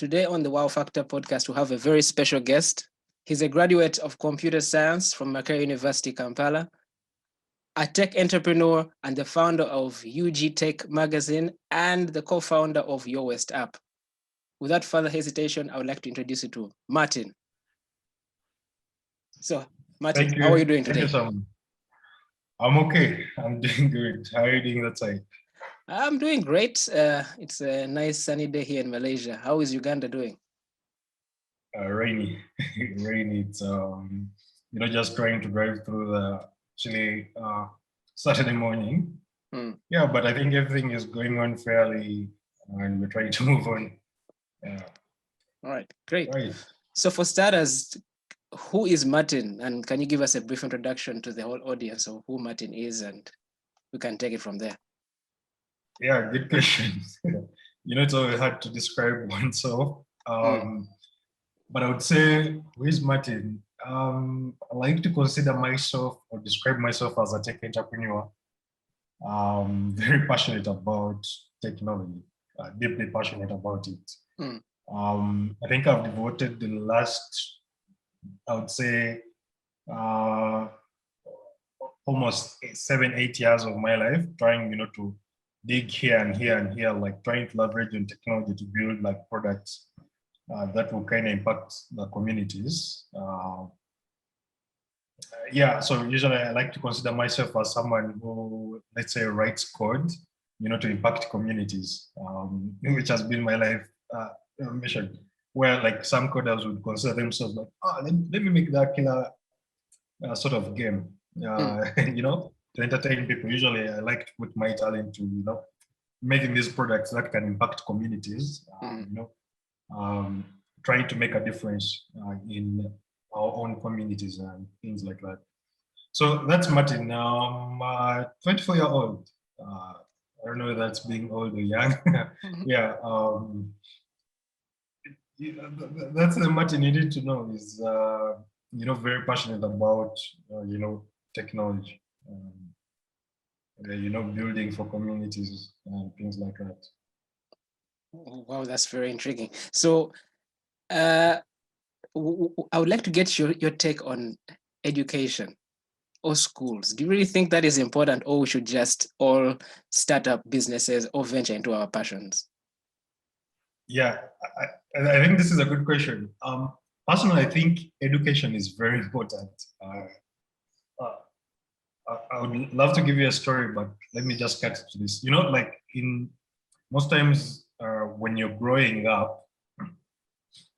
Today on the WowFactor podcast, we have a very special guest. He's a graduate of computer science from Makerere University Kampala, a tech entrepreneur and the founder of UGTech Magazine and the co-founder of Your West app. Without further hesitation, I would like to introduce you to Martin. So, Martin, how are you doing today? Thank you so much. I'm okay. I'm doing good. How are you doing that side? I'm doing great. It's a nice sunny day here in Malaysia. How is Uganda doing? Rainy. Rainy. It's just trying to drive through the chilly Saturday morning. Yeah, but I think everything is going on fairly, and we're trying to move on. Yeah. All right, great. Right. So for starters, who is Martin? And can you give us a brief introduction to the whole audience of who Martin is, and we can take it from there? Yeah, good question. It's always hard to describe oneself. But I would say, who is Martin? I like to consider myself or describe myself as a tech entrepreneur. Very passionate about technology, deeply passionate about it. I think I've devoted the last, I would say, almost 7-8 years of my life trying, to dig here and here and here, like trying to leverage on technology to build like products that will kind of impact the communities. So usually I like to consider myself as someone who, let's say, writes code, to impact communities, which has been my life mission. Where like some coders would consider themselves like, let me make that killer sort of game, to entertain people. Usually I like to put my talent to, making these products that can impact communities, trying to make a difference in our own communities and things like that. So that's Martin. I'm 24-year-old. I don't know if that's being old or young. Yeah. That's the Martin you need to know is, very passionate about, technology, building for communities and things like that. Wow, that's very intriguing. So I would like to get your take on education or schools. Do you really think that is important, or we should just all start up businesses or venture into our passions? Yeah, I think this is a good question. Personally, I think education is very important. I would love to give you a story, but let me just cut to this. Like in most times when you're growing up,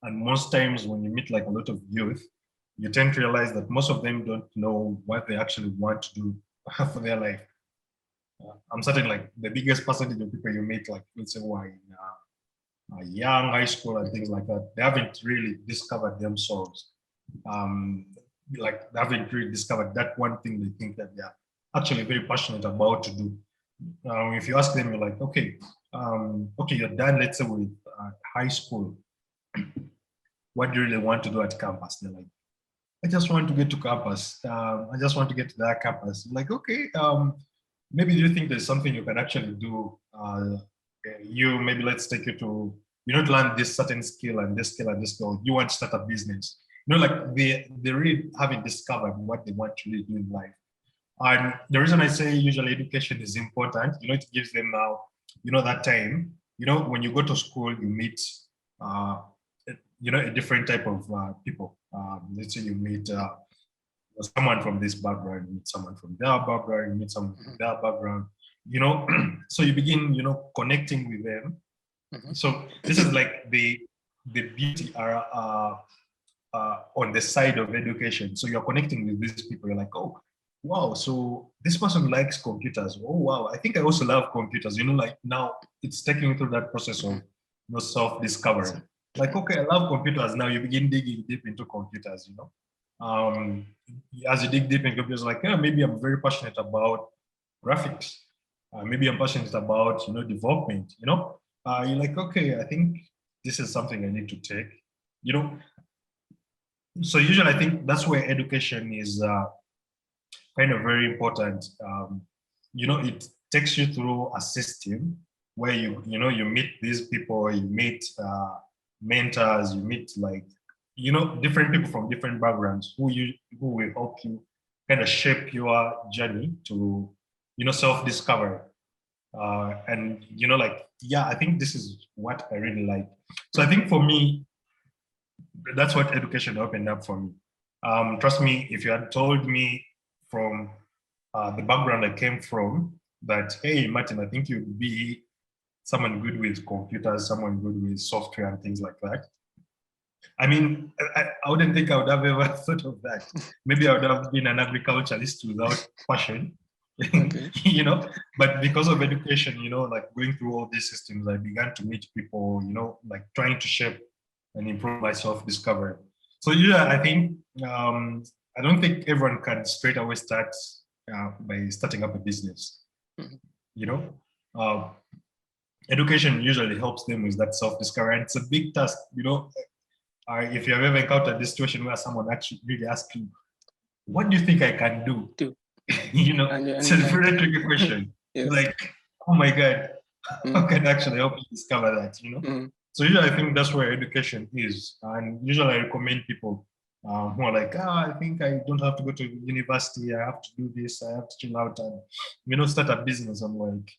and most times when you meet like a lot of youth, you tend to realize that most of them don't know what they actually want to do for their life. I'm certain like the biggest percentage of people you meet, like let's say who are in young high school and things like that, they haven't really discovered themselves. Like they haven't really discovered that one thing they think that they're actually very passionate about to do. If you ask them, you're like, okay, you're done, let's say with high school. What do you really want to do at campus? They're like, I just want to get to campus. I just want to get to that campus. I'm like, okay, maybe do you think there's something you can actually do? Maybe let's take you to, to learn this certain skill and this skill and this skill. You want to start a business. Like they really haven't discovered what they want to really do in life. And the reason I say usually education is important, it gives them now, that time. When you go to school, you meet, a different type of people. Let's say you meet someone from this background, you meet someone from their background, you meet someone from their background, so you begin, connecting with them. So this is like the beauty on the side of education. So you're connecting with these people. You're like, oh, wow. So this person likes computers. Oh, wow. I think I also love computers. Like now it's taking you through that process of self-discovery. Like, okay, I love computers. Now you begin digging deep into computers, as you dig deep in computers, like, yeah, maybe I'm very passionate about graphics. Maybe I'm passionate about, development, you're like, okay, I think this is something I need to take, So usually I think that's where education is kind of very important. It takes you through a system where you meet these people, you meet mentors, you meet like, you know, different people from different backgrounds who will help you kind of shape your journey to, you know, self-discovery. And, you know, like, yeah, I think this is what I really like. So I think for me, that's what education opened up for me. Trust me, if you had told me from the background I came from that, hey, Martin, I think you'd be someone good with computers, someone good with software and things like that. I mean, I wouldn't think I would have ever thought of that. Maybe I would have been an agriculturalist without passion, Okay. you know, but because of education, you know, like going through all these systems, I began to meet people, you know, like trying to shape and improve my self-discovery. So yeah, I think, I don't think everyone can straight away start by starting up a business, you know. Uh, Education usually helps them with that self-discovery, and it's a big task, you know. If you have ever encountered this situation where someone actually really asks you, what do you think I can do? You know, it's a very tricky question. Yes. Like, oh my God, Mm. how can I actually help you discover that, you know? Mm. So usually I think that's where education is. And usually I recommend people who are like, I think I don't have to go to university. I have to do this. I have to chill out and, you know, start a business. I'm like,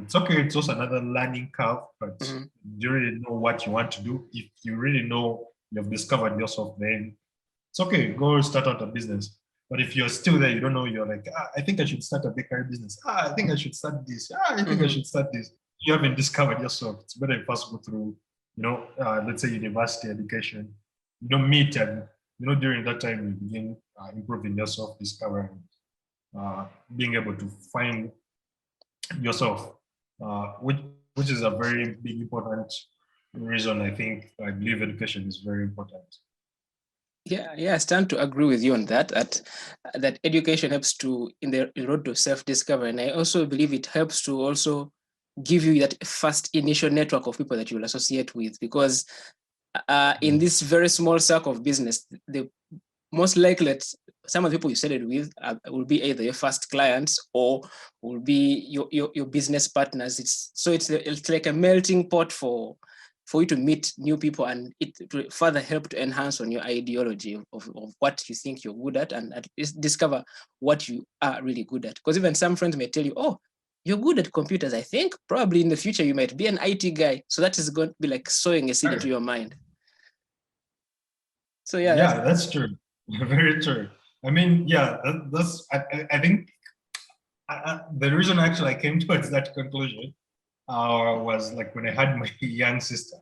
it's okay. It's also another learning curve, but Mhm. do you really know what you want to do? If you really know you've discovered yourself, then it's okay. Go start out a business. But if you're still there, you don't know, you're like, I think I should start a bakery business. I think I should start this. I think I should start this. You haven't discovered yourself. It's better if first go through, you know, let's say university education. You don't meet and, you know, during that time you begin improving your self-discovery, being able to find yourself, which is a very big important reason. I believe education is very important. Yeah, I stand to agree with you on that. That education helps to in the road to self-discovery, and I also believe it helps to also give you that first initial network of people that you will associate with, because in this very small circle of business, the most likely that some of the people you started with will be either your first clients or will be your business partners. It's like a melting pot for you to meet new people, and it to further help to enhance on your ideology of what you think you're good at least discover what you are really good at. Because even some friends may tell you, oh, you're good at computers. I think probably in the future you might be an IT guy. So that is going to be like sowing a seed into your mind. So yeah, that's true. Very true. I mean, yeah, I think the reason actually I came towards that conclusion was like when I had my young sister.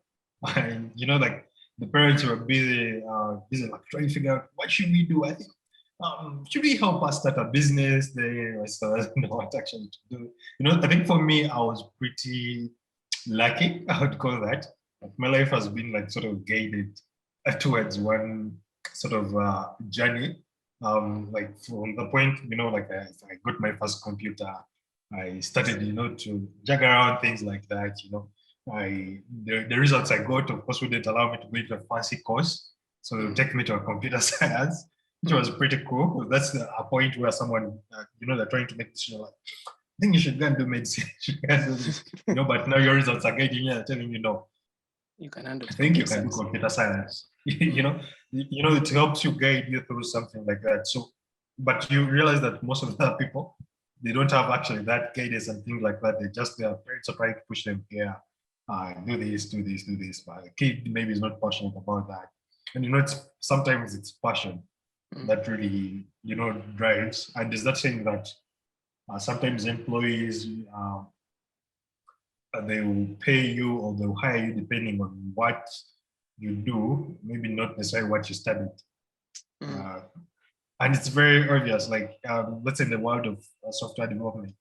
You know, like the parents were busy like trying to figure out what should we do. I think, should we help us start a business? They still doesn't know what actually to do. You know, I think for me, I was pretty lucky, I would call that. Like my life has been like sort of guided towards one sort of journey. Like from the point, you know, like I got my first computer, I started, you know, to juggle around things like that, you know. The results I got, of course, wouldn't allow me to go into a fancy course. So it would take me to a computer science, which was pretty cool. That's a point where someone, you know, they're trying to make decision like, I think you should go and do medicine. You should go and do this. You know, but now your results are guiding you and telling you no. you can handle. I think you can do computer science. You know, it helps you guide you through something like that. So, but you realize that most of the people, they don't have actually that guidance and things like that. They just their parents are trying to push them here, do this, do this, do this. But a kid maybe is not passionate about that. And you know, sometimes it's passion that really, you know, drives. And is that saying that sometimes employees they will pay you or they'll hire you depending on what you do, maybe not necessarily what you studied. And it's very obvious, like let's say in the world of software development,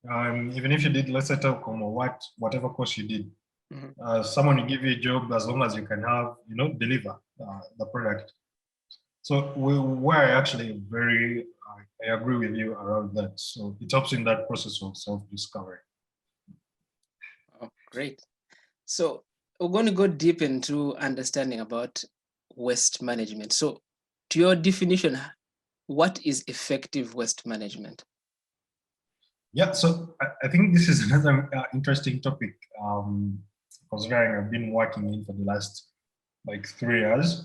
even if you did, let's say telecom or whatever course you did, someone will give you a job as long as you can have, you know, deliver the product. So we're actually very, I agree with you around that. So it helps in that process of self-discovery. Oh, great. So we're going to go deep into understanding about waste management. So to your definition, what is effective waste management? Yeah, so I think this is another interesting topic considering I've been working in for the last like 3 years.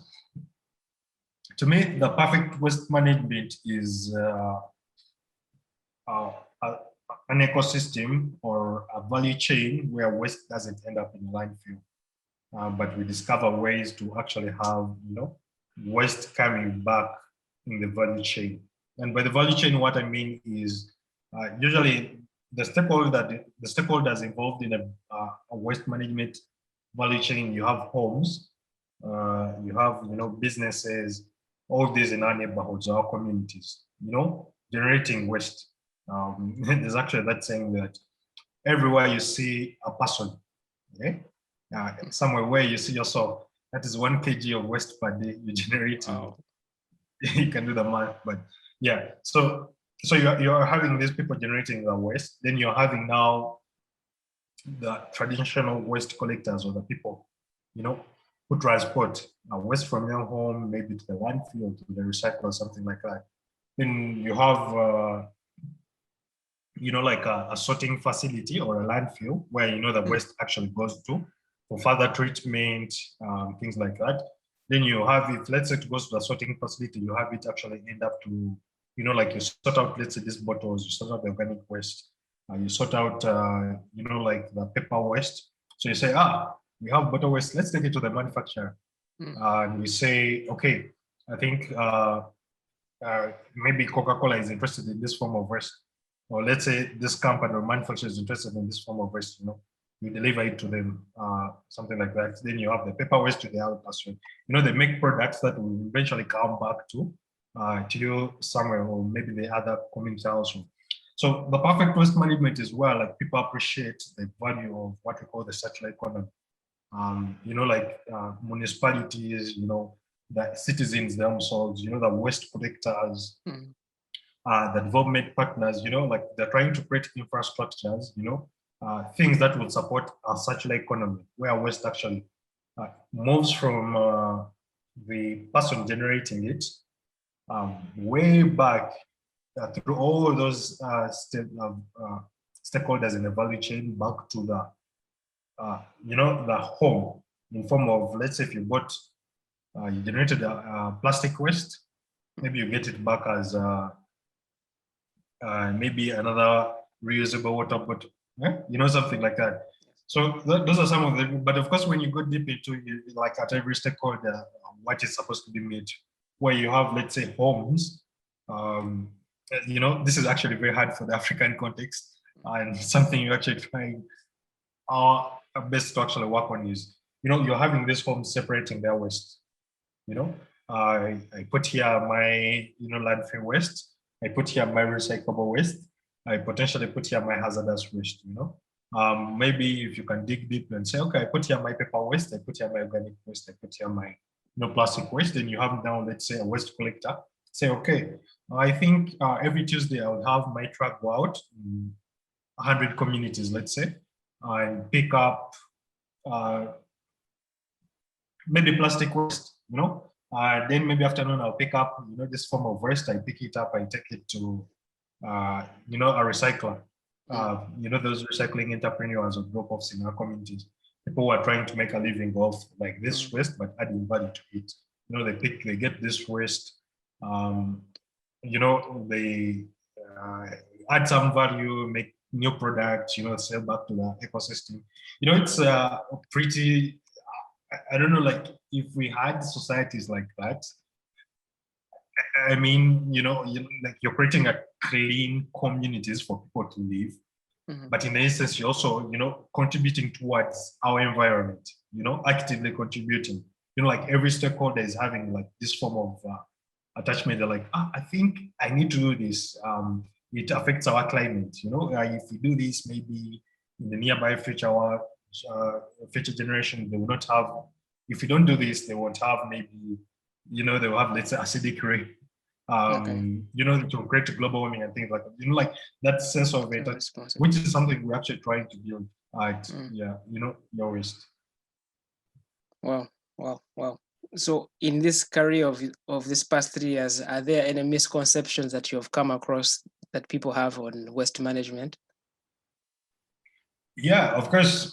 To me, the perfect waste management is an ecosystem or a value chain where waste doesn't end up in a landfill, but we discover ways to actually have, waste coming back in the value chain. And by the value chain, what I mean is usually the stakeholders involved in a waste management value chain. You have homes, you have businesses, all these in our neighborhoods, our communities, generating waste. There's actually that saying that everywhere you see a person, okay, somewhere where you see yourself, that is 1 kg of waste per day you generate. Wow. You can do the math, but yeah. So you're having these people generating the waste. Then you're having now the traditional waste collectors, or the people, who transport waste from your home, maybe to the landfill, to the recycler, something like that. Then you have like a sorting facility or a landfill where the waste actually goes to for further treatment, things like that. Then you have it, let's say it goes to the sorting facility, you have it actually end up to, like you sort out, let's say these bottles, you sort out the organic waste, you sort out, like the paper waste. So you say, we have bottle waste, let's take it to the manufacturer. And we say, okay, I think maybe Coca-Cola is interested in this form of waste. Or let's say this company or manufacturer is interested in this form of waste, you deliver it to them, something like that. Then you have the paper waste to the other person. They make products that will eventually come back to you somewhere, or maybe the other community also. So the perfect waste management is where like people appreciate the value of what we call the circular economy. Like municipalities, the citizens themselves, the waste collectors, the development partners, like they're trying to create infrastructures, things that will support a circular economy where waste actually moves from the person generating it way back through all those stakeholders in the value chain back to the the home, in form of, let's say if you you generated plastic waste, maybe you get it back as maybe another reusable water bottle, something like that. So those are some of the, but of course, when you go deep into like at every stakeholder, what is supposed to be made, where you have, let's say, homes, this is actually very hard for the African context, and something you actually trying our best to actually work on is, you're having this home separating their waste. I put here my, landfill waste. I put here my recyclable waste. I potentially put here my hazardous waste, maybe if you can dig deep and say, okay, I put here my paper waste, I put here my organic waste, I put here my plastic waste, then you have now, let's say, a waste collector. Say, okay, I think every Tuesday I will have my truck go out in 100 communities, let's say, and pick up maybe plastic waste, then maybe afternoon I'll pick up, this form of waste, I pick it up, I take it to, a recycler. Those recycling entrepreneurs or drop-offs in our communities, people who are trying to make a living off like this waste, but adding value to it. They get this waste, they add some value, make new products, sell back to the ecosystem. It's pretty, I don't know, like if we had societies like that, I mean, like you're creating a clean communities for people to live. But in essence, you're also, contributing towards our environment, actively contributing. Like every stakeholder is having like this form of attachment. They're like, I think I need to do this. It affects our climate. If we do this, maybe in the nearby future, our future generation, they will not have, if we don't do this, they won't have maybe, they will have, let's say, acidic rain. To create global warming and things like that. Like that sense of it, which is something we're actually trying to build at, your waste. Wow. So in this career of this past 3 years, are there any misconceptions that you have come across that people have on waste management? Yeah, of course,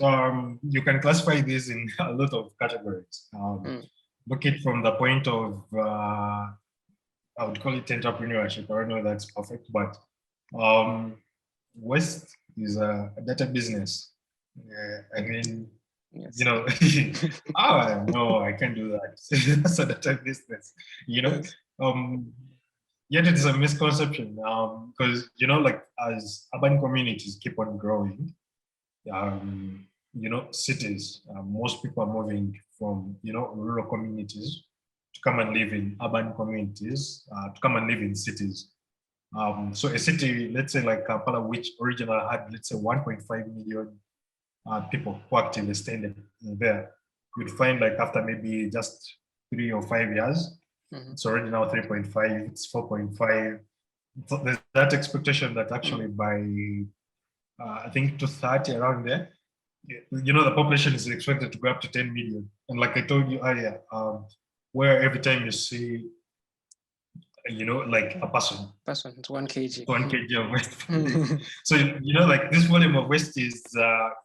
you can classify this in a lot of categories. Look it from the point of, I would call it entrepreneurship. I don't know if that's perfect, but um, West is a data business. I mean, Yes. you know, no, I can't do that. That's a data business, you know. Yes. Um, Yet it is a misconception because, like as urban communities keep on growing, cities, most people are moving from, rural communities to come and live in urban communities, to come and live in cities. So a city, let's say like Kampala, which originally had, let's say 1.5 million people who actively stayed there, you'd find like after maybe just 3 or 5 years, it's already now 3.5, it's 4.5. So there's that expectation that actually by, I think 2030 around there, the population is expected to go up to 10 million. And like I told you earlier, where every time you see, like a person, Person, it's 1 kg. 1 kg of waste. So, like this volume of waste is,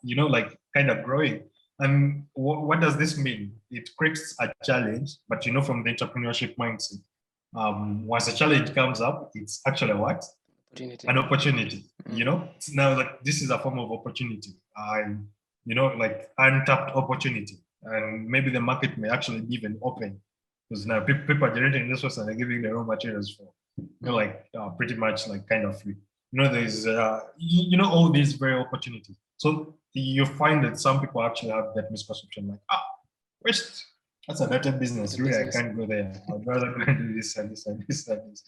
like kind of growing. And what does this mean? It creates a challenge, but from the entrepreneurship mindset, once a challenge comes up, it's actually what? Opportunity. An opportunity. Now like this is a form of opportunity, and like untapped opportunity, and maybe the market may actually be even open because now people are generating resources and they're giving the raw materials for like pretty much like kind of free. There's all these very opportunities. So you find that some people actually have that misconception like, waste, that's a better business. Really, I can't go there. I'd rather go and do this and this and this and this.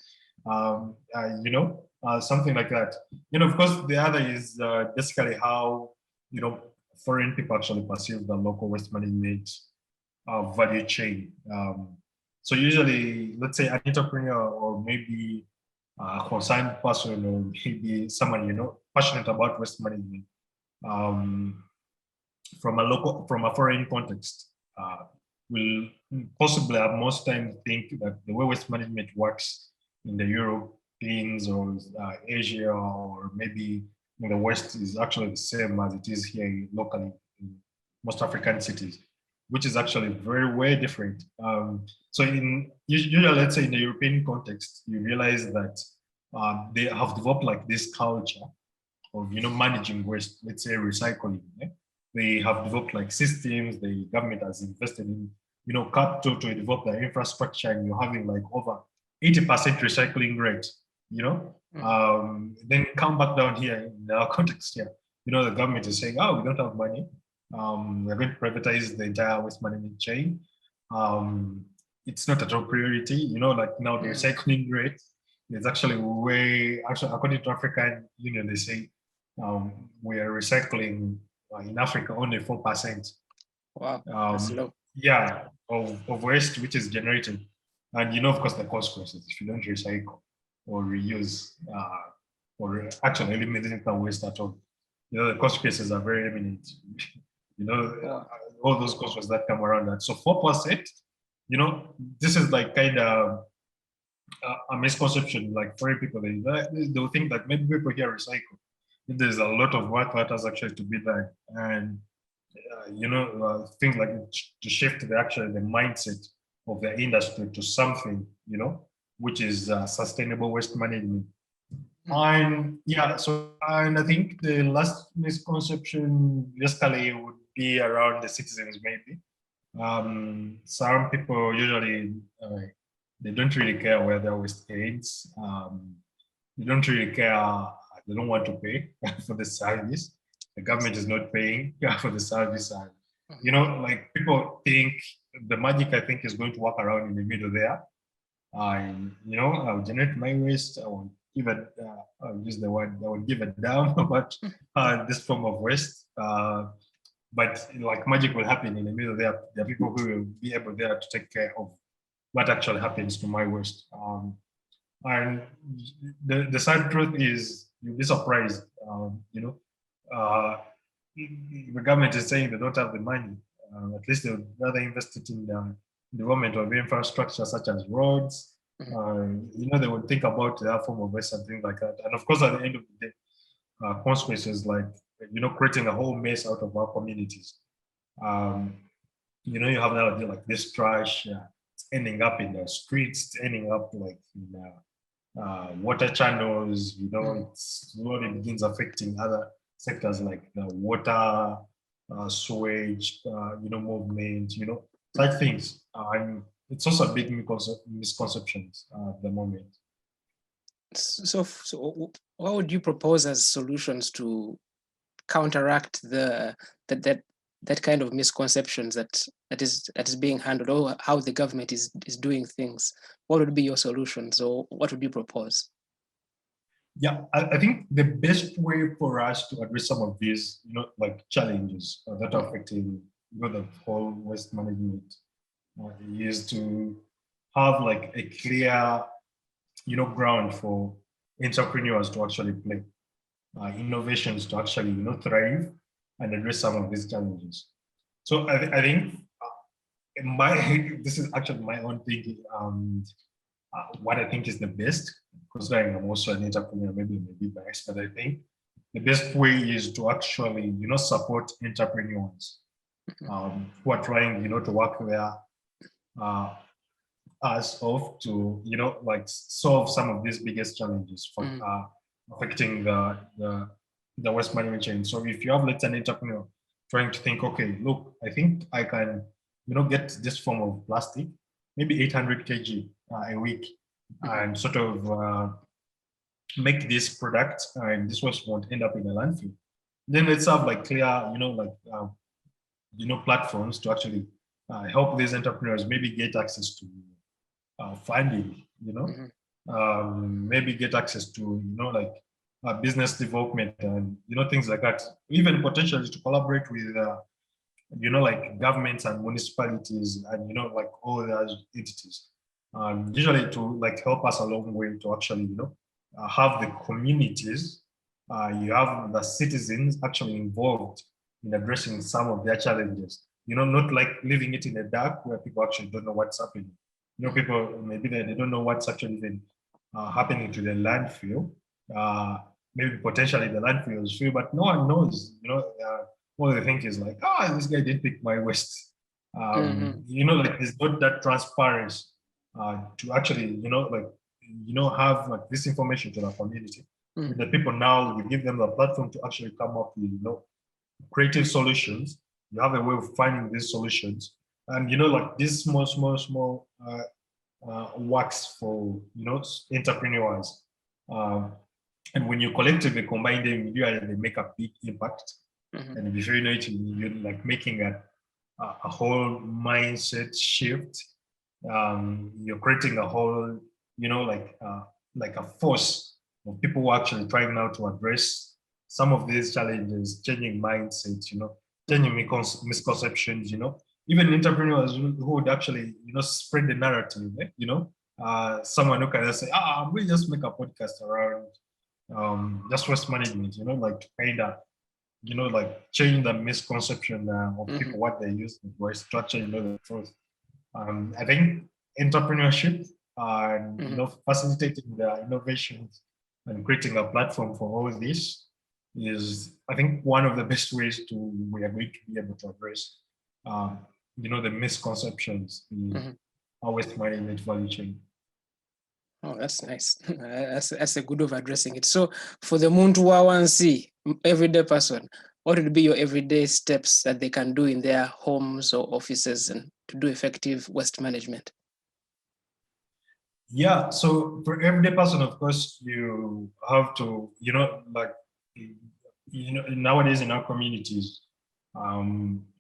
Something like that. Of course, the other is basically how, foreign people actually perceive the local waste management value chain. So usually, let's say an entrepreneur or maybe a concerned person or maybe someone, passionate about waste management from a foreign context, will possibly at most times think that the way waste management works in the Europeans or Asia or maybe in the West is actually the same as it is here locally in most African cities, which is actually very, way different. So usually, let's say in the European context, you realize that they have developed like this culture of managing waste, let's say recycling. They have developed like systems. The government has invested in capital to develop the infrastructure, and you're having like over 80% recycling rate. Then come back down here in our context here. The government is saying, "Oh, we don't have money. We're going to privatize the entire waste management chain. It's not a top priority." Like now the recycling rate is actually according to African Union, they say we are recycling in Africa only 4%. Wow, that's low. Yeah, of waste which is generated. And of course, the consequences if you don't recycle or reuse or actually eliminate the waste at all. The consequences are very imminent. All those consequences that come around that. So 4%, this is like kind of a misconception. Like foreign people, they'll think that maybe people here recycle. There's a lot of work that has actually to be done, and things like to shift the mindset of the industry to something which is sustainable waste management. And I think the last misconception basically would be around the citizens maybe. Some people usually they don't really care where their waste ends. They don't really care. They don't want to pay for the service. The government is not paying for the service, and like people think the magic I think is going to work around in the middle there. I'll generate my waste. I will give it. I'll use the word. I will give it down about this form of waste. But like magic will happen in the middle there. There are people who will be able there to take care of what actually happens to my waste. And the sad truth is, you'll be surprised. The government is saying they don't have the money. At least they would rather invest it in the development of infrastructure such as roads. They would think about their form of waste and things like that. And of course, at the end of the day, consequences like creating a whole mess out of our communities. You have that idea like this trash, it's ending up in the streets, it's ending up like in water channels, it slowly begins affecting other sectors like the water, sewage, movement, such things. And it's also a big misconceptions at the moment. So what would you propose as solutions to counteract that kind of misconceptions that is being handled, or how the government is doing things? What would be your solutions, or what would you propose? Yeah, I think the best way for us to address some of these, like challenges that are affecting the whole waste management is to have like a clear, ground for entrepreneurs to actually play, innovations to actually, thrive and address some of these challenges. So I think this is actually my own thinking. What I think is the best, considering I'm also an entrepreneur, maybe biased, but I think the best way is to actually, support entrepreneurs who are trying, to work their ass off to, like solve some of these biggest challenges for affecting the waste management chain. So if you have, let's say, an entrepreneur trying to think, okay, look, I think I can, get this form of plastic, maybe 800 kg a week, and sort of make this product, and this waste won't end up in a landfill. Then let's have like clear, platforms to actually help these entrepreneurs maybe get access to funding, maybe get access to, business development and, things like that. Even potentially to collaborate with, like governments and municipalities and, like all the entities. Usually to like help us along the way to actually, have the communities, you have the citizens actually involved in addressing some of their challenges. Not like leaving it in the dark where people actually don't know what's happening. People maybe they don't know what's actually even happening to the landfill. Maybe potentially the landfill is free, but no one knows. All they think is like, this guy did pick my waste. Like there's not that transparency to actually, have like this information to the community. With the people now, we give them the platform to actually come up with, creative solutions. You have a way of finding these solutions, and like these small works for entrepreneurs. And when you collectively combine them, they make a big impact. And before you know it, you're like making a whole mindset shift. You're creating a whole, like a force of people who are actually trying now to address some of these challenges, changing mindsets, changing misconceptions, even entrepreneurs who would actually, spread the narrative, someone who can just say, we just make a podcast around just waste management, like kind of, like change the misconception of people, what they use for structure, the truth. I think entrepreneurship and facilitating the innovations and creating a platform for all this is, I think, one of the best ways we are going to be able to address, the misconceptions in our waste management value chain. Oh, that's nice. That's a good way of addressing it. So for the Muntu Wawansi, everyday person, what would be your everyday steps that they can do in their homes or offices and to do effective waste management? Yeah, so for everyday person, of course, you have to, nowadays in our communities,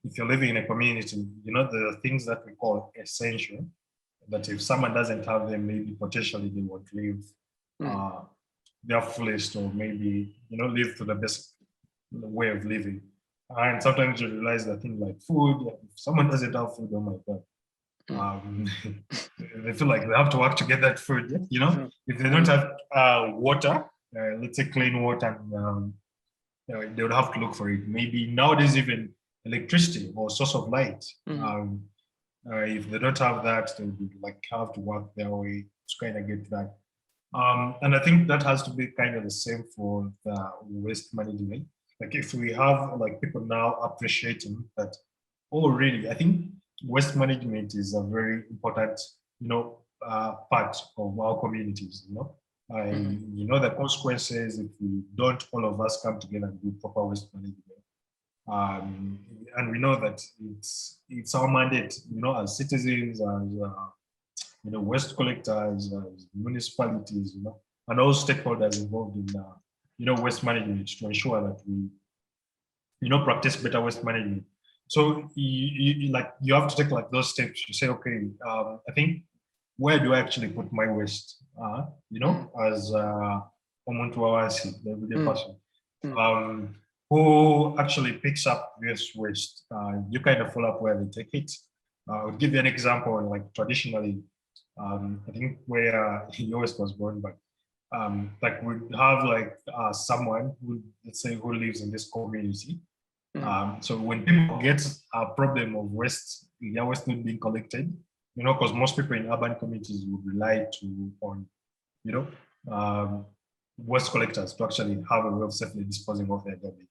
if you're living in a community, there are things that we call essential, that if someone doesn't have them, maybe potentially they won't live their fullest, or maybe, live to the best way of living. And sometimes you realize that things like food, if someone doesn't have food, oh my God. They feel like they have to work to get that food, if they don't have water, let's say clean water, they would have to look for it. Maybe nowadays even electricity or source of light. If they don't have that, they would like have to work their way to kind of get that. And I think that has to be kind of the same for the waste management. like if we have like people now appreciating that, oh, really, I think waste management is a very important, part of our communities, you know the consequences if we don't all of us come together and do proper waste management. And we know that it's our mandate, as citizens, as waste collectors, as municipalities, and all stakeholders involved in, waste management to ensure that we, practice better waste management. So you have to take like those steps to say, okay, I think where do I actually put my waste? As Omuntu Awasi, the everyday person. Who actually picks up this waste? You kind of follow up where they take it. I'll give you an example. Like traditionally, I think where your waste was born, but like we have like someone who, let's say, who lives in this community. So when people get a problem of waste, their waste not being collected, because most people in urban communities would rely on, waste collectors to actually have a way of safely disposing of their garbage.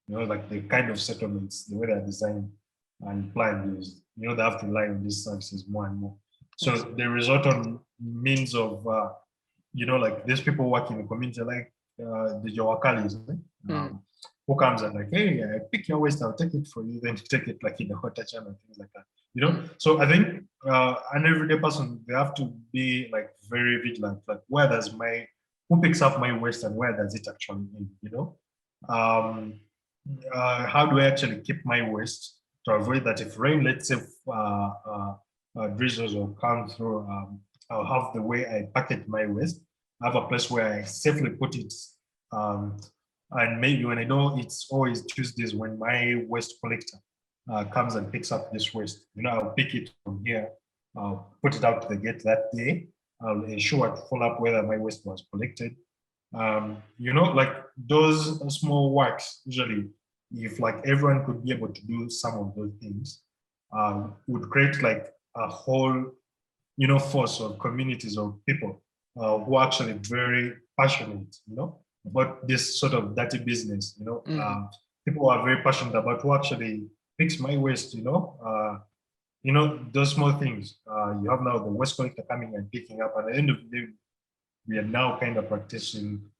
Like the kind of settlements, the way they're designed and planned is, they have to rely on these services more and more. So they resort on means of, like these people work in the community, like the Jawakalis, who comes and like, hey, I pick your waste, I'll take it for you, then you take it like in the water channel and things like that. So I think an everyday person, they have to be like very vigilant, like who picks up my waste and where does it actually end, how do I actually keep my waste to avoid that if rain, let's say, drizzles will come through, I'll have the way I packet my waste. I have a place where I safely put it. And maybe when I know it's always Tuesdays when my waste collector comes and picks up this waste, I'll pick it from here, I'll put it out to the gate that day. I'll ensure to follow up whether my waste was collected. Like those small works, usually, if like everyone could be able to do some of those things, would create like a whole, force of communities of people who are actually very passionate, about this sort of dirty business, people are very passionate about who actually picks my waste, those small things. You have now the waste collector coming and picking up. At the end of the day, we are now kind of practicing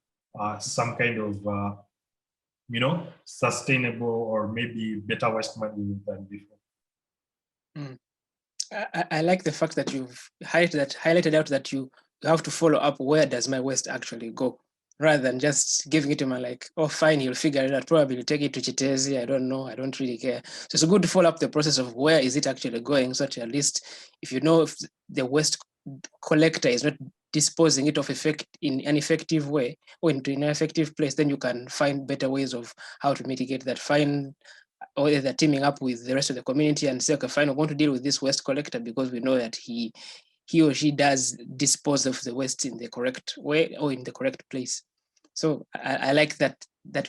some kind of, sustainable or maybe better waste management than before. I like the fact that you've highlighted out that you have to follow up where does my waste actually go, rather than just giving it to me like, oh, fine, you'll figure it out. Probably take it to Chitezi. I don't know. I don't really care. So it's good to follow up the process of where is it actually going, so that at least if if the waste collector is not disposing it in an effective way or into an effective place, then you can find better ways of how to mitigate that. Or either teaming up with the rest of the community and say, okay, fine, we're going to deal with this waste collector because we know that he or she does dispose of the waste in the correct way or in the correct place. So I like that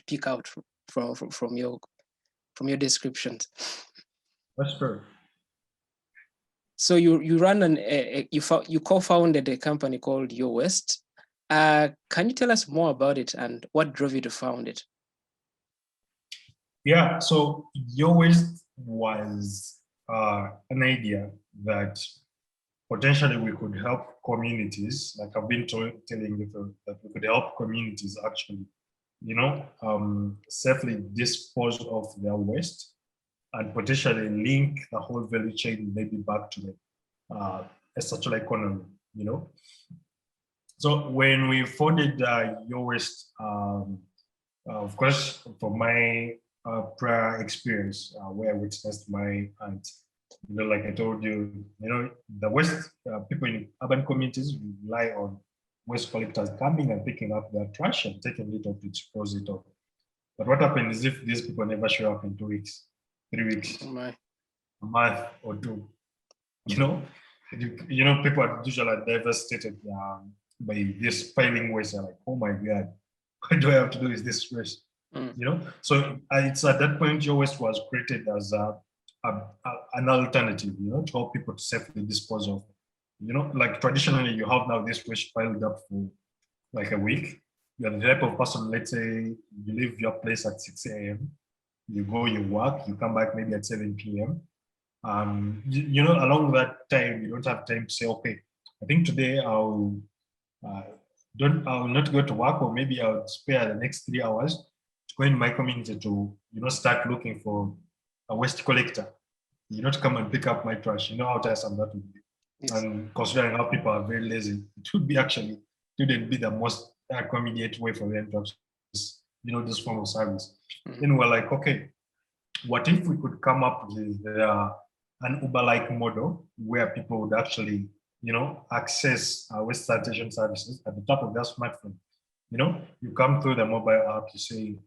pick out from your descriptions. That's true. So you run you co-founded a company called Your Waste. Can you tell us more about it and what drove you to found it? Yeah, so Your Waste was an idea that potentially we could help communities, like I've been telling you, that we could help communities actually, safely dispose of their waste and potentially link the whole value chain maybe back to the circular economy, So when we founded Your Waste, of course, from my prior experience where I witnessed my aunt, like I told you, the waste people in urban communities rely on waste collectors coming and picking up their trash and taking it off to dispose it off. But what happens is if these people never show up in 2 weeks, 3 weeks, a month or two, people are usually devastated by this piling waste. They're like, oh my God, what do I have to do with this waste? So it's at that point Your Waste was created as an alternative, to help people to safely dispose of. Like traditionally you have now this waste piled up for like a week, you're the type of person, let's say you leave your place at 6 a.m., you go, you work, you come back maybe at 7 p.m. Along that time, you don't have time to say, okay, I think today I'll not go to work, or maybe I'll spare the next 3 hours to go in my community to, start looking for a waste collector, to come and pick up my trash. You know how tiresome that would be. Yes. And considering how people are very lazy, it wouldn't be the most convenient way for them to access, this form of service. Mm-hmm. Then we're like, okay, what if we could come up with an Uber-like model where people would actually, access waste sanitation services at the top of their smartphone? You come through the mobile app, you say,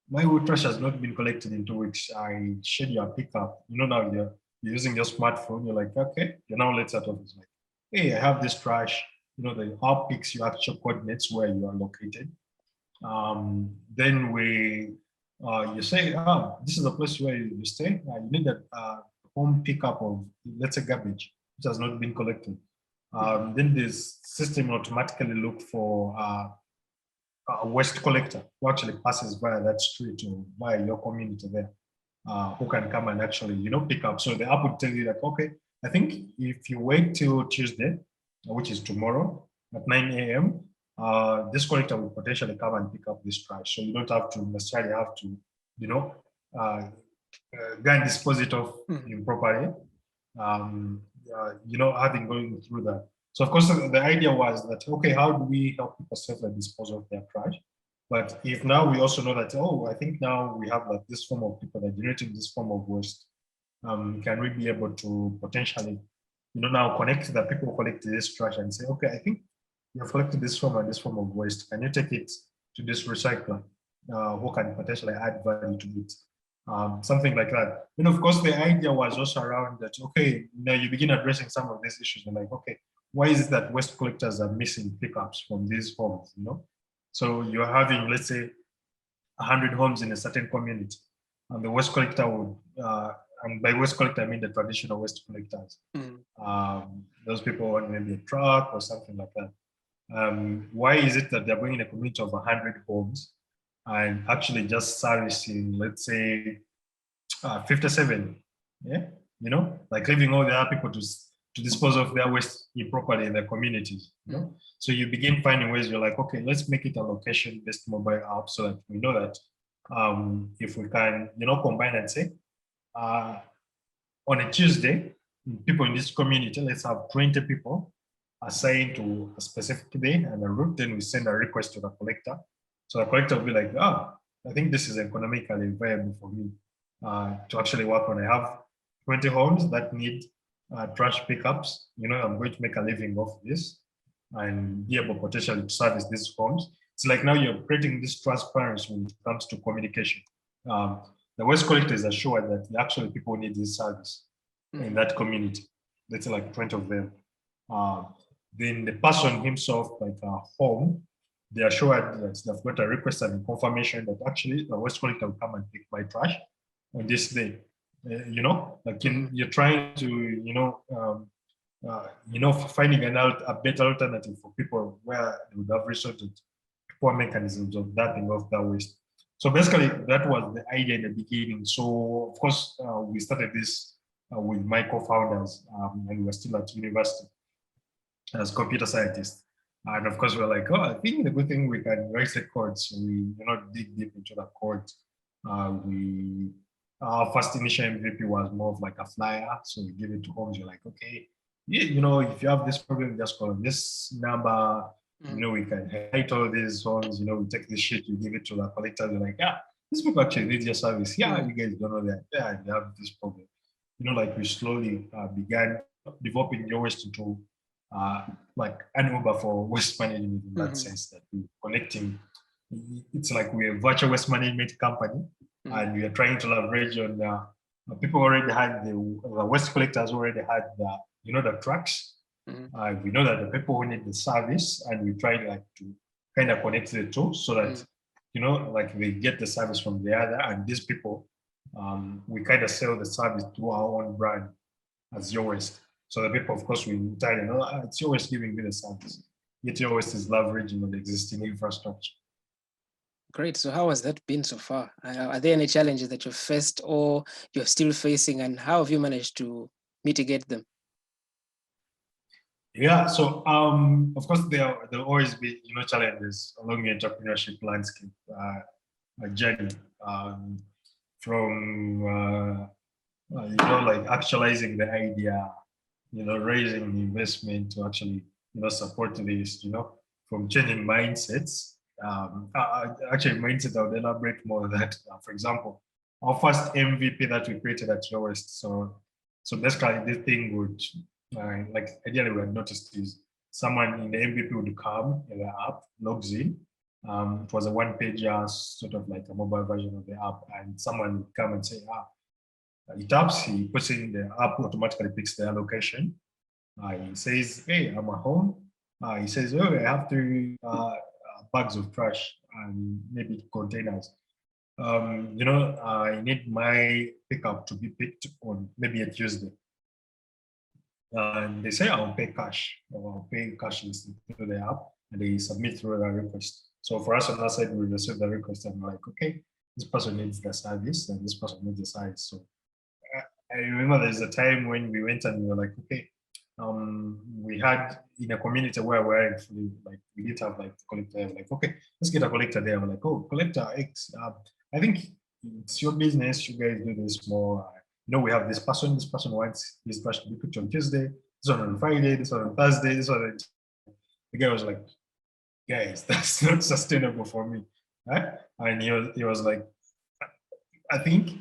my wood trash has not been collected in 2 weeks. I schedule a pickup. Now you're using your smartphone. You're like, okay, you're now let's start off. It's like, hey, I have this trash. The app picks your actual coordinates where you are located. Then you say, this is the place where you stay. You need a home pickup of, let's say, garbage, which has not been collected. Then this system automatically look for a waste collector who actually passes via that street or via your community there, who can come and actually, pick up. So the app would tell you that, okay, I think if you wait till Tuesday, which is tomorrow at 9 a.m., this collector will potentially come and pick up this trash. So you don't have to necessarily have to, go and dispose it off improperly, having going through that. So of course, the idea was that, okay, how do we help people safely dispose of their trash? But if now we also know that, I think now we have like this form of people that are generating this form of waste, can we be able to potentially, now connect the people who collect this trash and say, okay, I think you have collected this form and this form of waste. Can you take it to this recycler who can potentially add value to it? Something like that. And of course, the idea was also around that, okay, now you begin addressing some of these issues. And like, okay, why is it that waste collectors are missing pickups from these homes? So you're having, let's say, 100 homes in a certain community, and the waste collector would, and by waste collector I mean the traditional waste collectors. Those people want maybe a truck or something like that. Why is it that they're going in a community of 100 homes and actually just servicing, let's say, 57? Yeah, like leaving all the other people to dispose of their waste improperly in their communities. So you begin finding ways. You're like, okay, let's make it a location-based mobile app so that we know that if we can, combine and say, on a Tuesday, people in this community, let's have 20 people assigned to a specific day and a route. Then we send a request to the collector. So the collector will be like, I think this is economically viable for me to actually work on. I have 20 homes that need trash pickups. I'm going to make a living off this and be able potentially to service these homes. It's like now you're creating this transparency when it comes to communication. The waste collector is assured that actually people need this service in that community. That's like 20 of them. Then the person himself, like a home, they are assured that they've got a request and confirmation that actually the waste collector will come and pick my trash on this day. You're trying to, finding a better alternative for people where they would have resorted to poor mechanisms of dumping off that waste. So basically, that was the idea in the beginning. So of course, we started this with my co-founders, and we were still at university as computer scientists. And of course, we're like, I think the good thing we can write the code. So we dig deep into the code. Our first initial MVP was more of like a flyer. So we give it to homes. You're like, okay, if you have this problem, just call this number. We can hide all these homes. We take this shit, we give it to the collectors. You're like, these people actually need your service. You guys don't know that. Yeah, they have this problem. Like we slowly began developing your waste into like an Uber for waste management in that sense, that we're connecting. It's like we're a virtual waste management company, and we are trying to leverage on people already had the waste collectors already had the trucks. We know that the people who need the service, and we try to kind of connect the two so that like they get the service from the other, and these people we kind of sell the service through our own brand as Your Waste. So the people, of course, we tell it's Your Waste giving me the service. yet your West is leveraging on the existing infrastructure. Great. So how has that been so far? Are there any challenges that you've faced or you're still facing, and how have you managed to mitigate them? Yeah, so of course there'll always be challenges along the entrepreneurship landscape journey, from like actualizing the idea, raising the investment to actually support this, from changing mindsets. Actually, mindset, I would elaborate more on that. For example, our first MVP that we created at Lowest. So basically, this thing would, like ideally, we had noticed is someone in the MVP would come in the app, logs in. It was a one-pager, sort of like a mobile version of the app, and someone would come and say, he taps, he puts in the app, automatically picks their location. He says, hey, I'm at home. He says, oh, I have 3 bags of trash and maybe containers. I need my pickup to be picked on maybe a Tuesday. And they say, I'll pay cash, or I'll pay cashless through the app, and they submit through a request. So for us on that side, we receive the request and we're like, okay, this person needs the service and this person needs the size. So I remember there's a time when we went and we were like, okay, we had in a community where we're actually like, we didn't have like collector, like, okay, let's get a collector there. We're like, oh, collector X, I think it's your business, you guys do this more. We have this person wants his trash to be picked on Tuesday, this one on Friday, this one on Thursday, this one on... The guy was like, guys, that's not sustainable for me. Right? And he was like, I think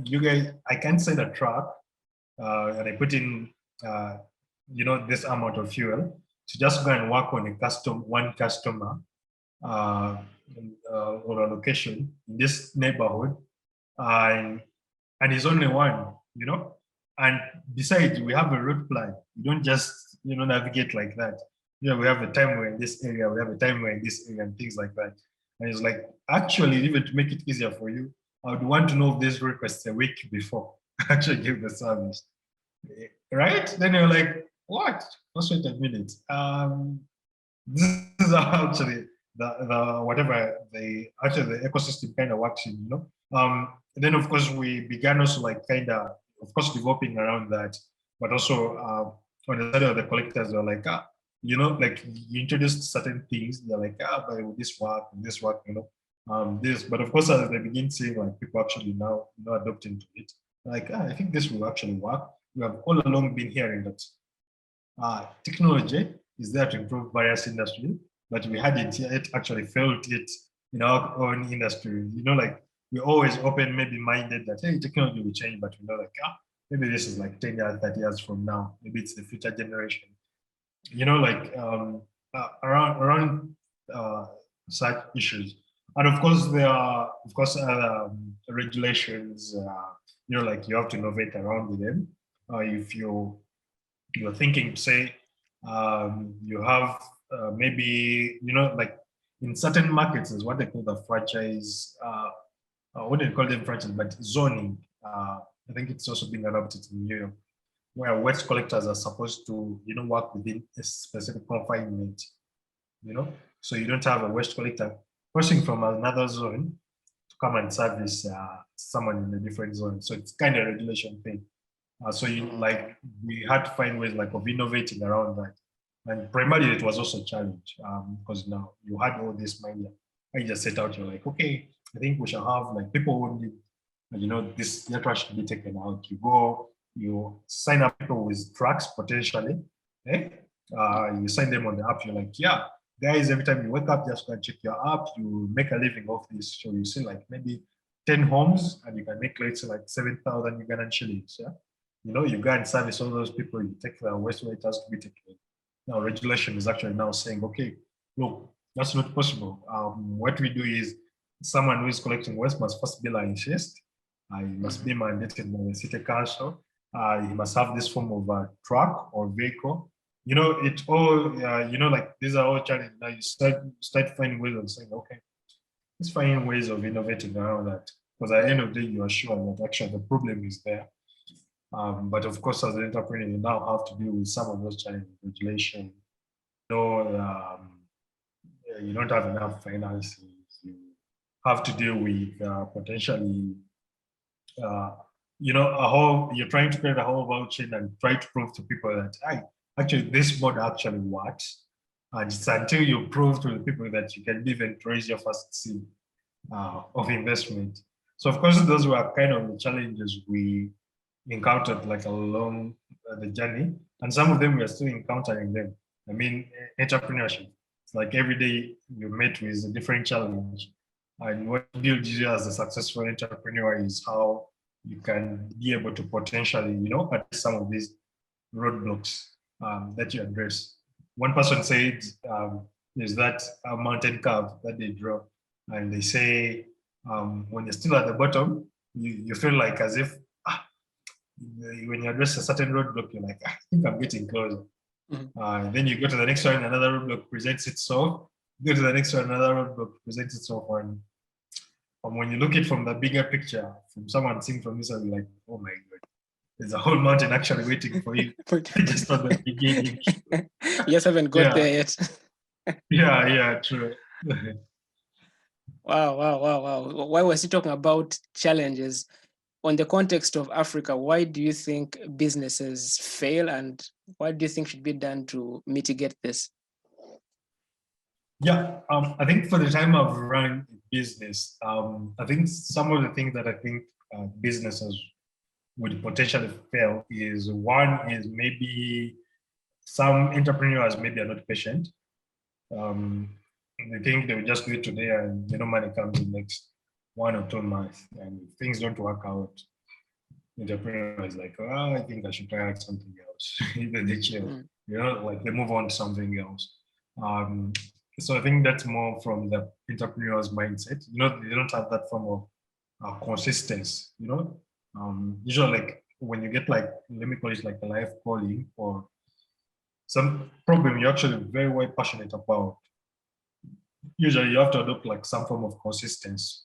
you guys, I can't send a truck and I put in, this amount of fuel to just go and work on one customer or a location in this neighborhood, and he's only one, and besides, we have a route plan. You don't just, navigate like that. We have a time we're in this area, we have a time we're in this area, and things like that. And it's like, actually, even to make it easier for you, I would want to know this request a week before I actually give the service. Right? Then you're like, what? Just wait a minute. This is how actually the whatever the ecosystem kind of works in, And then of course we began also like kind of course developing around that, but also on the side of the collectors, they're like, like you introduced certain things, they're like, but will this work, this, but of course as they begin seeing like people actually now adopting to it, like, I think this will actually work. We have all along been hearing that technology is there to improve various industries, but we hadn't yet actually felt it in our own industry. Like we're always open, maybe minded that, hey, technology will change, but we know like, maybe this is like 10 years, 30 years from now. Maybe it's the future generation. Like around such issues. And of course, there are, regulations, like you have to innovate around them. If you're thinking to say, you have maybe, like in certain markets is what they call the franchise, what do you call them franchise, but zoning. I think it's also being adopted in New York, where waste collectors are supposed to, work within a specific confinement, so you don't have a waste collector crossing from another zone to come and service someone in a different zone. So it's kind of a regulation thing. So we had to find ways like of innovating around that. And primarily it was also a challenge because now you had all this mind. I just set out, you're like, okay, I think we shall have like people who need, this trash to be taken out. You go, you sign up people with trucks potentially. You sign them on the app. You're like, yeah, guys, every time you wake up, just go and check your app. You make a living off this. So you see like maybe 10 homes and you can make, let's say, like 7,000 Ugandan shillings. Yeah. You go and service all those people. You take the waste where it has to be taken. Now, regulation is actually now saying, okay, look, that's not possible. What we do is someone who is collecting waste must first be licensed. He must be mandated by the city council. He must have this form of a truck or vehicle. It all, like these are all challenges. Now you start finding ways of saying, okay, let's find ways of innovating around that. Because at the end of the day, you are sure that actually the problem is there. But of course, as an entrepreneur, you now have to deal with some of those challenges, regulation, you don't have enough finances. You have to deal with potentially, you're trying to create a whole value chain and try to prove to people that, actually, this model actually works. And it's until you prove to the people that you can even raise your first seed of investment. So, of course, those were kind of the challenges we encountered like along the journey. And some of them we are still encountering them. I mean, entrepreneurship. It's like every day you meet with a different challenge. And what builds you as a successful entrepreneur is how you can be able to potentially, address some of these roadblocks that you address. One person said there's that mountain curve that they draw, and they say when you're still at the bottom, you feel like as if when you address a certain roadblock, you're like, I think I'm getting closer. Then you go to the next one, another roadblock presents itself. You go to the next one, another roadblock presents itself. And when you look at it from the bigger picture, from someone seeing from this, I'll be like, oh my God, there's a whole mountain actually waiting for you. Just at the beginning. You just haven't got there yet. Yeah, true. Wow. Why was he talking about challenges? On the context of Africa, why do you think businesses fail, and what do you think should be done to mitigate this? Yeah, I think for the time I've run a business, I think some of the things that I think businesses would potentially fail is, one is maybe some entrepreneurs maybe are not patient. They think they will just do it today and money comes in next 1 or 2 months, and if things don't work out, the entrepreneur is like, oh, I think I should try out something else. Then they chill, like they move on to something else. So I think that's more from the entrepreneur's mindset. They don't have that form of consistency. Usually, like when you get like, let me call it like a life calling or some problem you're actually very, very passionate about, usually you have to adopt like some form of consistency.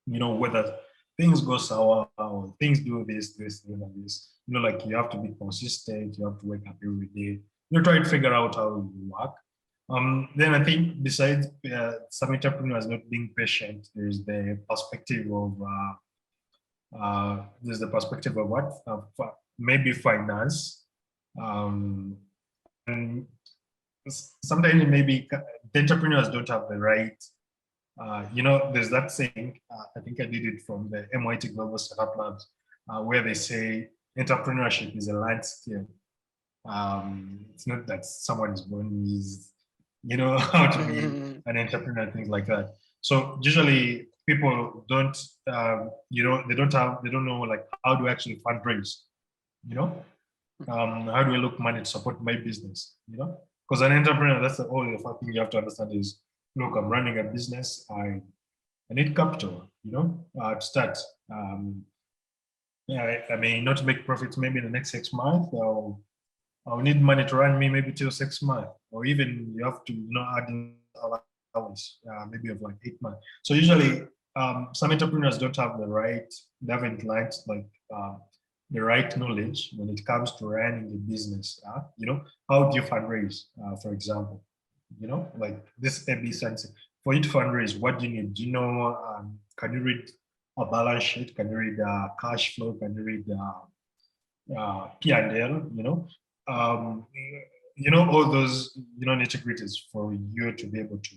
Whether things go sour or things do this, and this. Like you have to be consistent. You have to wake up every day. Try to figure out how you work. Then I think besides some entrepreneurs not being patient, there's the perspective of what maybe finance. And sometimes maybe the entrepreneurs don't have the right. There's that saying. I think I did it from the MIT Global Startup Labs, where they say entrepreneurship is a learned skill. It's not that someone is born with, how to be an entrepreneur, things like that. So usually people don't, they don't know like how do I actually fundraise, how do I look money to support my business, because an entrepreneur, that's the only thing you have to understand is, look, I'm running a business, I need capital, to start. I may not make profits maybe in the next 6 months, I'll need money to run me maybe till 6 months, or even you have to, add in allowance, maybe of like 8 months. So usually, some entrepreneurs don't have they haven't learned like the right knowledge when it comes to running a business. How do you fundraise, for example? Like this AB sense. For you to fundraise, what do you need? Can you read a balance sheet? Can you read cash flow? Can you read P&L? All those, nitty-gritties for you to be able to,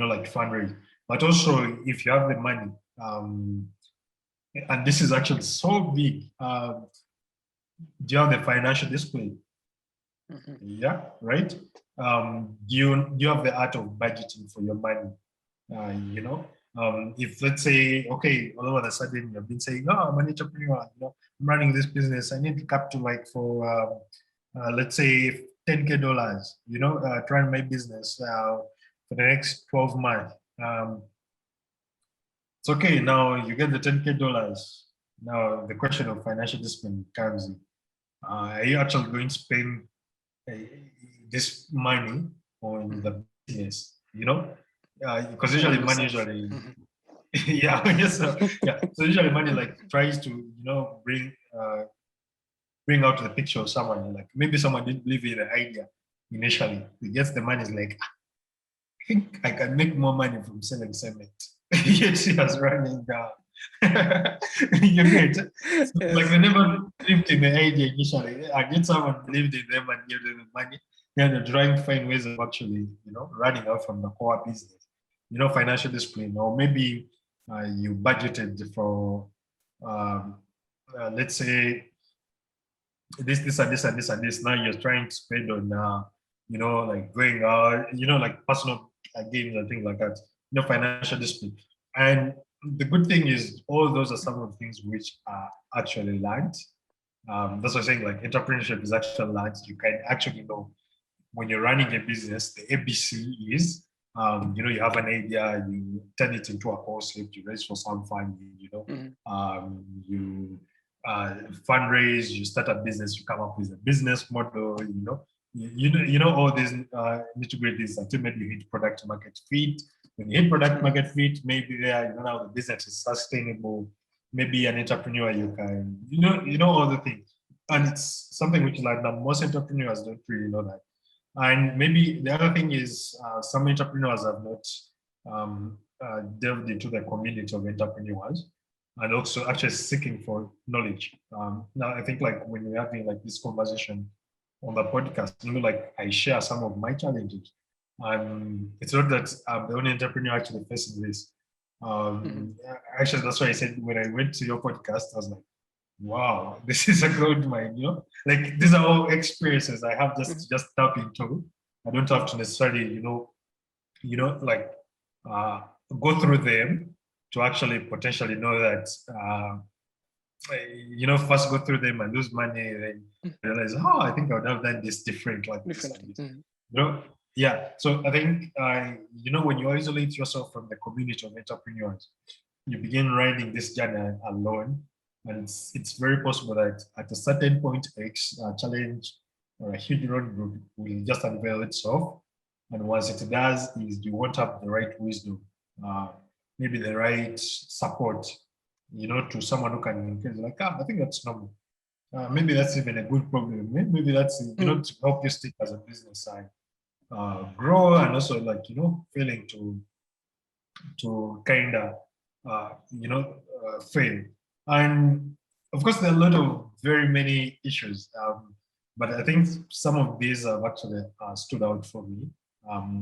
like fundraise. But also, if you have the money, and this is actually so big, do you have the financial discipline? Yeah, right. Do you have the art of budgeting for your money? If let's say, okay, all of a sudden you've been saying, oh, I'm an entrepreneur, I'm running this business, I need capital like for let's say $10K, trying my business for the next 12 months. It's okay. Now you get the $10K. Now the question of financial discipline comes in. Are you actually going to spend this money on the business? Because usually money yeah, yes, yeah. So usually money like tries to bring out the picture of someone, like maybe someone didn't believe in the idea, initially. He gets the money, is like, I think I can make more money from selling cement. Yet she was running down. You get so, like they never believed in the idea initially. I get someone believed in them and gave them the money. Then they're trying to find ways of actually, running out from the core business. Financial discipline, or maybe you budgeted for, let's say, this and this and this and this. Now you're trying to spend on, like going out, like personal games and things like that. Financial discipline. And the good thing is, all those are some of the things which are actually learned. That's what I'm saying. Like entrepreneurship is actually learned. You can actually know when you're running a business. The ABC is, you have an idea, you turn it into a concept, you raise for some funding, you fundraise, you start a business, you come up with a business model, all these nitty-gritties until maybe you hit product market fit. When you hit product market fit, maybe there, now the business is sustainable. Maybe an entrepreneur, you can, all the things. And it's something which, like, that most entrepreneurs don't really know that. And maybe the other thing is, some entrepreneurs have not delved into the community of entrepreneurs, and also actually seeking for knowledge. Now, I think, like, when we're having like this conversation on the podcast, like, I share some of my challenges. It's not that I'm the only entrepreneur actually facing this. Actually, that's why I said when I went to your podcast, I was like, wow, this is a gold mine, like, these are all experiences I have just tap into. I don't have to necessarily, like, go through them to actually potentially know that, first go through them and lose money, then realize, oh, I think I would have done this different, like this. Yeah. So I think, when you isolate yourself from the community of entrepreneurs, you begin riding this journey alone. And it's very possible that at a certain point, X challenge or a huge roadblock will just unveil itself. And once it does, is you won't have the right wisdom, maybe the right support, to someone who can encourage, like, I think that's normal. Maybe that's even a good problem. Maybe that's, to help you stick as a business side, grow, and also, like, failing to kind of, fail. And of course, there are a lot of very many issues, but I think some of these have actually stood out for me,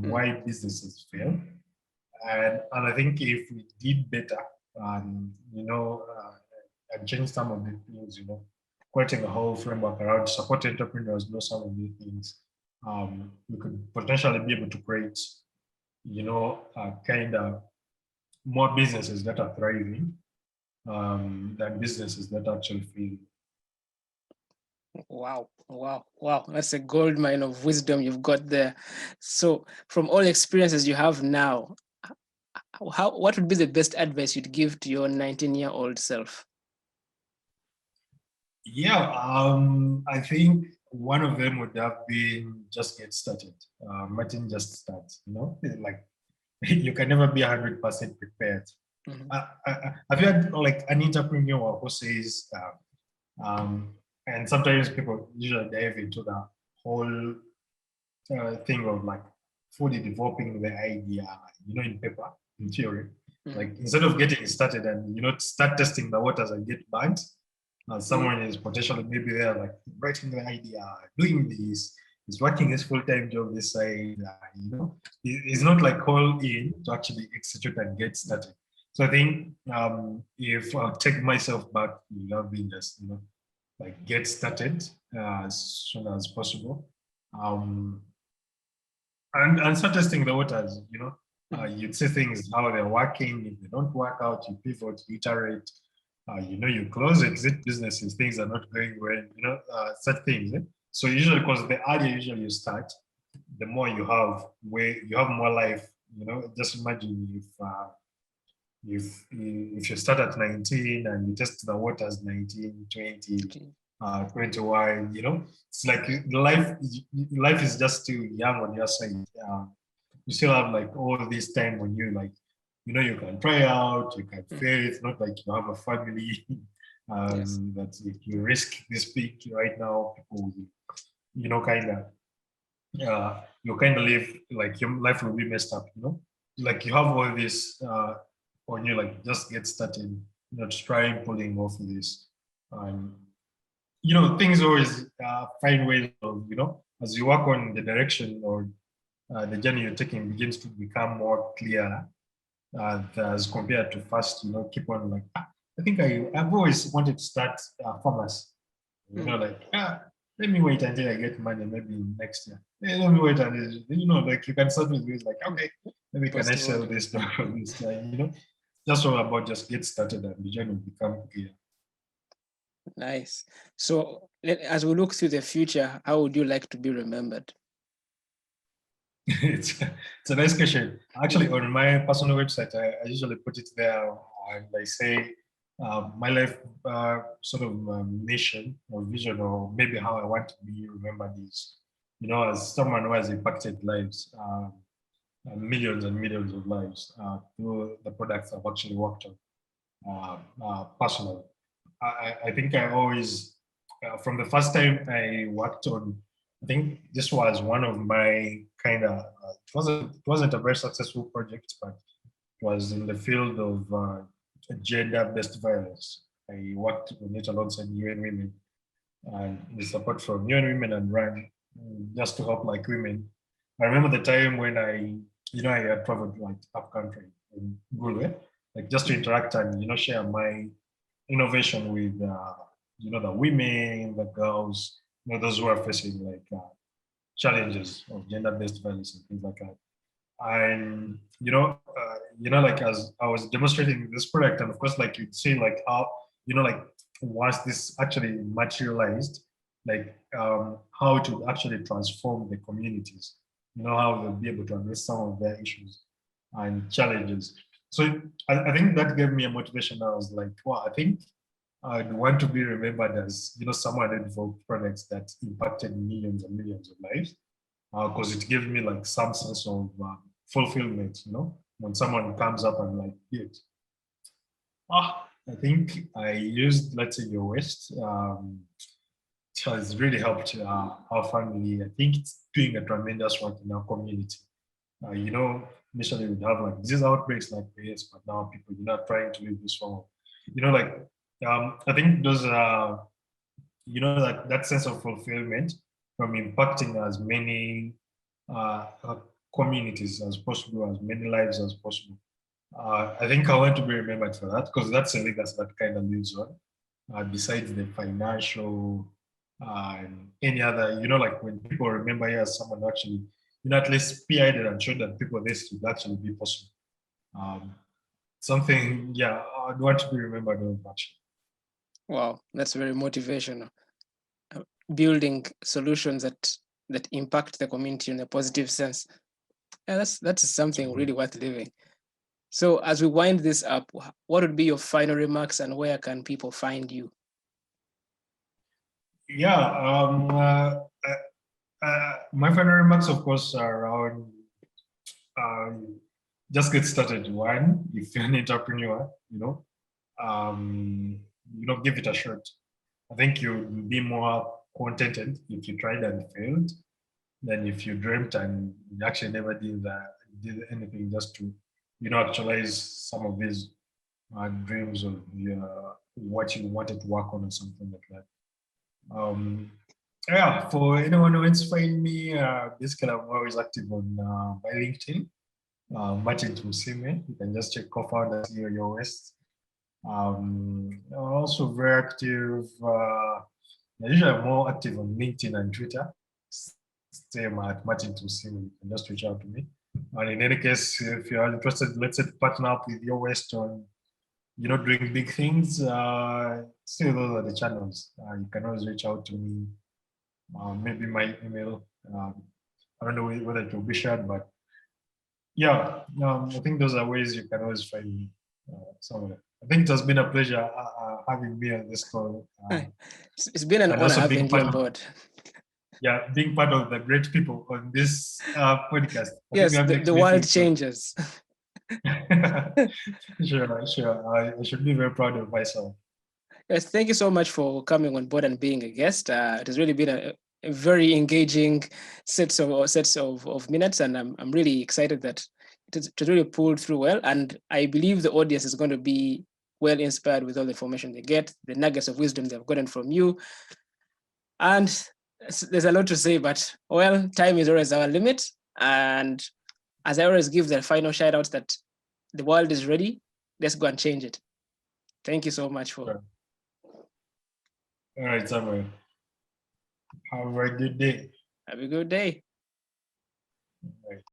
why businesses fail. And I think if we did better, and change some of the things, creating a whole framework around support entrepreneurs, know some of these things, we could potentially be able to create, kind of more businesses that are thriving, than businesses that actually fail. Wow. That's a gold mine of wisdom you've got there. So from all experiences you have now, what would be the best advice you'd give to your 19-year-old self? Yeah, I think one of them would have been just get started. Martin, just start, like, you can never be 100% prepared. Have you had, like, an entrepreneur who says, and sometimes people usually dive into the whole thing of, like, fully developing the idea, in paper, in theory. Like, instead of getting started and, start testing the waters and get burnt, someone is potentially maybe there, like, writing the idea, doing this, is working his full-time job this side, he's not, like, all in to actually execute and get started. So I think, if I take myself back, being just, like, get started as soon as possible, and start testing the waters. You'd see things how they're working. If they don't work out, you pivot, iterate. You close, exit businesses. Things are not going well. Such things. So usually, because the earlier you start, the more you have, where you have more life. Just imagine if you start at 19 and you test the waters 19, 20, 21, it's like life is just still young on your side. You still have, like, all this time when you, like, you can try out, you can fail. It's not like you have a family that if you risk this big right now, people will, kind of you kind of live like your life will be messed up, like you have all this on you, like just get started, try pulling off this. And things always find ways of, as you work on the direction or the journey you're taking begins to become more clear as compared to first, keep on like, I think I've always wanted to start pharmacy, like, let me wait until I get money, maybe next year. Let me wait until, like you can start with this, like, okay, maybe can I sell this or this, just all about just get started and the journey will become clear. Nice. So as we look to the future, how would you like to be remembered? It's a nice question. Actually, on my personal website, I usually put it there and I say my life sort of mission or vision, or maybe how I want to be remembered is, as someone who has impacted lives, millions and millions of lives through the products I've actually worked on personally. I think I always, from the first time I worked on, I think this was one of my kind of, it wasn't a very successful project, but it was in the field of gender-based violence. I worked on it alongside UN Women and the support from UN Women and RAN just to help like women. I remember the time when I had traveled like up country in Gulwe, like just to interact and, share my innovation with, the women, the girls, those who are facing like challenges of gender-based violence and things like that. And like as I was demonstrating this product, and of course, like you'd see like how, like once this actually materialized, like how to actually transform the communities, how they'll be able to address some of their issues and challenges. So I think that gave me a motivation. I was like, wow, I think I'd want to be remembered as, someone that developed products that impacted millions and millions of lives, because it gives me like some sense of fulfillment, when someone comes up and like, it. I think I used, let's say, your waste. It has really helped our family. I think it's doing a tremendous work in our community. Initially we'd have like disease outbreaks like this, but now people, trying to live this form. I think those are, that sense of fulfillment from impacting as many communities as possible, as many lives as possible. I think I want to be remembered for that, because that's a legacy that kind of lives on, besides the financial and any other, like when people remember you as someone who actually, at least spearheaded and showed that people this would actually be possible. Something, I'd want to be remembered of actually. Wow, that's very motivational. Building solutions that impact the community in a positive sense. Yeah, that's something really worth living. So as we wind this up, what would be your final remarks and where can people find you? Yeah, my final remarks, of course, are around just get started. One, if you're an entrepreneur, give it a shot. I think you'll be more contented if you tried and failed than if you dreamt and you actually never did anything just to, actualize some of these dreams of what you wanted to work on or something like that. For anyone who wants to find me, basically I'm always active on my LinkedIn, Martin Tumusiime. You can just check co-founder your West. Also very active. Usually I'm more active on LinkedIn and Twitter. Same at Martin Tumusiime. You can just reach out to me. And in any case, if you are interested, let's say, to partner up with your West on, doing big things, still those are the channels. You can always reach out to me. Maybe my email. I don't know whether it will be shared, but yeah, I think those are ways you can always find me somewhere. I think it has been a pleasure having me on this call. It's been an honor having you on board. Being part of the great people on this podcast. Yes, the world changes. Sure. I should be very proud of myself. Yes, thank you so much for coming on board and being a guest. It has really been a very engaging sets of minutes, and I'm really excited that it really pulled through well. And I believe the audience is going to be well inspired with all the information they get, the nuggets of wisdom they've gotten from you. And there's a lot to say, but well, time is always our limit. And as I always give the final shout out that the world is ready, let's go and change it. Thank you so much for. All right, Samuel. Have a good day. Have a good day. All right.